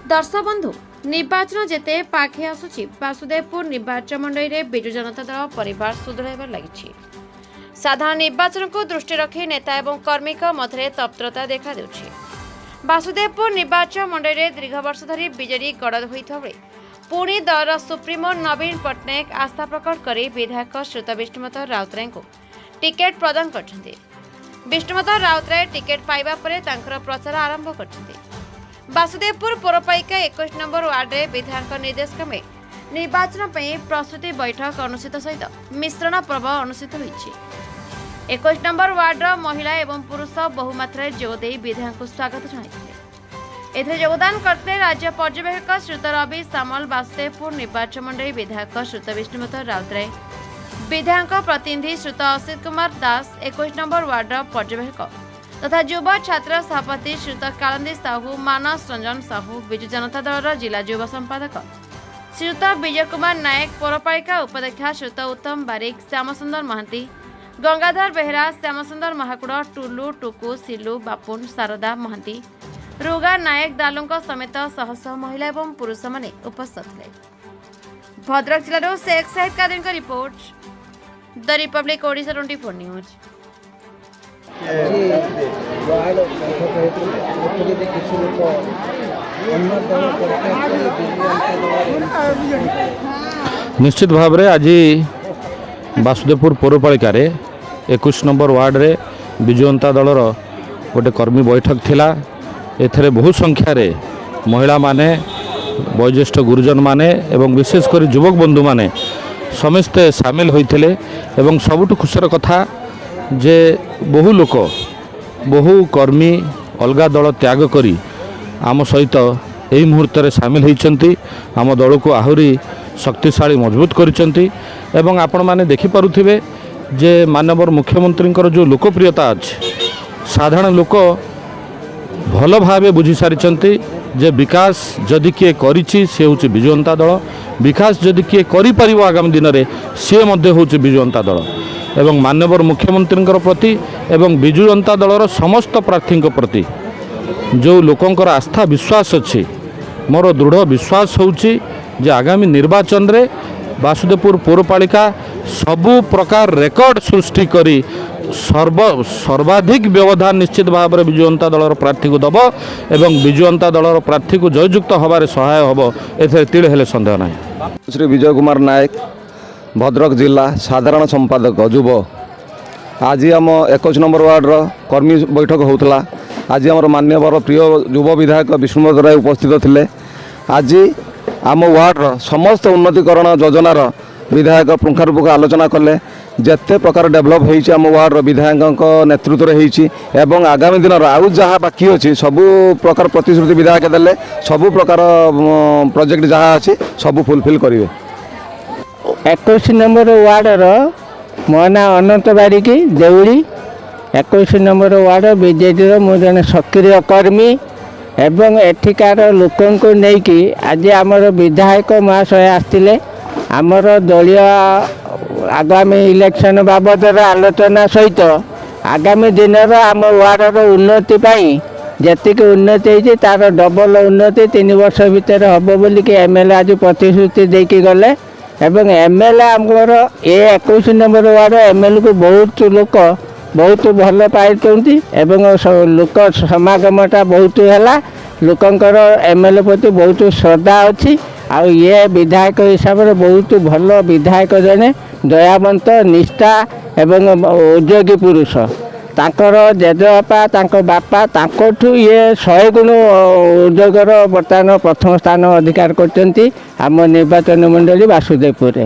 दर्शक बंधु निर्वाचन जेते पाखे आसुची वासुदेवपुर निर्वाचन मंडली विजु जनता दल परिवार सुदृढ़ लगी। साधारण निर्वाचन को दृष्टि रखी नेता एवं कर्मी मध्य तत्परता देखा देउछि। वासुदेवपुर निर्वाचन मंडली दीर्घ वर्ष धरी बीजेडी गड़ होता बेले पुणी दलर सुप्रीमो नवीन पट्टनायक आस्था प्रकट कर विधायक श्रीयुत विष्णुमत राउतराय को टिकेट प्रदान करछन्ते। विष्णुमत राउतराय टिकेट पाइबा परे तांकर प्रचार आरंभ करछन्ते। वासुदेवपुर पौरपालिका 21 नंबर वार्ड में विधायक निर्देश क्रमे निर्वाचन प्रस्तुति बैठक अनुष्ठित सहित मिश्रण पर्व अनुष्ठित होइछि। 21 नंबर वार्ड महिला एवं पुरुष बहुमात्रा जोगदे विधायक को स्वागत जनाइथिले। एथे योगदान करते राज्य पर्यवेक्षक श्रीयुत रवि सामल, वासुदेवपुर निर्वाचन मंडली विधायक श्रीयुत विष्णुमत राउतराय, विधायक प्रतिनिधि श्रीयुत असित कुमार दास, 21 नंबर वार्ड पर्यवेक्षक तथा युव छात्र सभापति श्रीयुत कालंदी साहू, मानस रंजन साहू, विजु जनता दल जिला युव संपादक श्रीयुत विजय कुमार नायक, पौरपालिका उपाध्यक्ष श्रीयुत उत्तम बारिक, श्यामसुंदर महांती, गंगाधर बेहरा, श्यामसुंदर महाकुड़, टुलू, टुकु, सिलू, बापुन, शारदा महांती, रुगा नायक दालुंक समेत शह शह महिला एवं पुरुष माने उपस्थित थे। भद्रक जिलार शेख साहिद कादिर का report, the Republic Odisha 24 news. निश्चित भाव में आज वासुदेवपुर पौरपालिका 21 नंबर वार्ड रे विजु जनता दलर गोटे कर्मी बैठक थिला। एथरे बहु संख्यार महिला माने, वयोज्येष्ठ गुरुजन माने एवं विशेषकर युवक बंधु माने समस्ते सामिल होइथिले। एवं सबुठ खुशर कथा जे बहु लोक बहु कर्मी अलगा दल त्याग करी आम सहित यही मुहूर्त में सामिल होती आम दल को आहरी शक्तिशाली मजबूत करिसेंती। एवं आपण माने देखि पारुथिबे जे माननीय मुख्यमंत्री जो लोकप्रियता अच्छी साधारण लोक भल भाव बुझी सारी जे विकास जदि किए करिछि से होछि विजु जनता दल, विकास जदि किए करि परिबो आगामी दिन में सी मध्य होछि विजु जनता दल। एवं माननीय मुख्यमंत्री प्रति एवं विजु जनता दलर समस्त प्रार्थी प्रति जो लोकंकर आस्था विश्वास अच्छी, मोर दृढ़ विश्वास होछि जे आगामी निर्वाचन रे वासुदेवपुर पौरपालिका सबु प्रकार रेकर्ड सृष्टि करी सर्वाधिक व्यवधान निश्चित भाव में विजु जनता दलर प्रार्थी को दब एवं विजु जनता दलर प्रार्थी को जययुक्त हबारे सहाय हब एथे तिळे हेले संदेह नाही। श्री विजय कुमार नायक, भद्रक जिला साधारण संपादक युव। आज आम 21 नंबर वार्डर कर्मी बैठक होता। आज आम मान्यवर प्रिय युव विधायक विष्णुमत राय उपस्थित थिले। आज आम वार्डर समस्त उन्नतीकरण योजनार विधायक पुंखानुपुंख आलोचना कले। जेते प्रकार डेभलप होइछि आम वार्डर विधायक नेतृत्व होइछि एवं आगामी दिन आउ जहाँ बाकी अच्छी सबू प्रकार प्रतिश्रुति विधायक देले, सबू प्रकार प्रोजेक्ट जहाँ अच्छी सबू फुलफिल करेंगे। 21 नंबर वार्डर मो ना अनंत बारिकी देउड़ी। 21 नंबर वार्ड बीजेडी मु जन सक्रिय कर्मी एवं एठिकार लोकों को नेकी आज आमर विधायक महाशय आसते आमर दलीय आगामी इलेक्शन बाबद आलोचना सहित आगामी दिन आम वार्डर उन्नति जी उन्नति होती तार डबल उन्नति 3 वर्ष भितर हम बोलिक एमएलए आज प्रतिश्रुति देकी गले। एवं एमएलए आमर ये 21 नंबर वार्ड एमएलए को बहुत लोक बहुत भल पाई एवं लोक समागमटा बहुत है। लोकंकर एमएलए प्रति बहुत श्रद्धा अच्छी। आ ये विधायक हिसाब से बहुत भल विधायक जने दयावंत निष्ठा एवं उद्योगी पुरुष। तांकर जेजेबापा तांको बापा तांकोठु ये 100 गुण उद्योगर बर्तमान प्रथम स्थान अधिकार करचंती आम निर्वाचन मंडली वासुदेवपुर।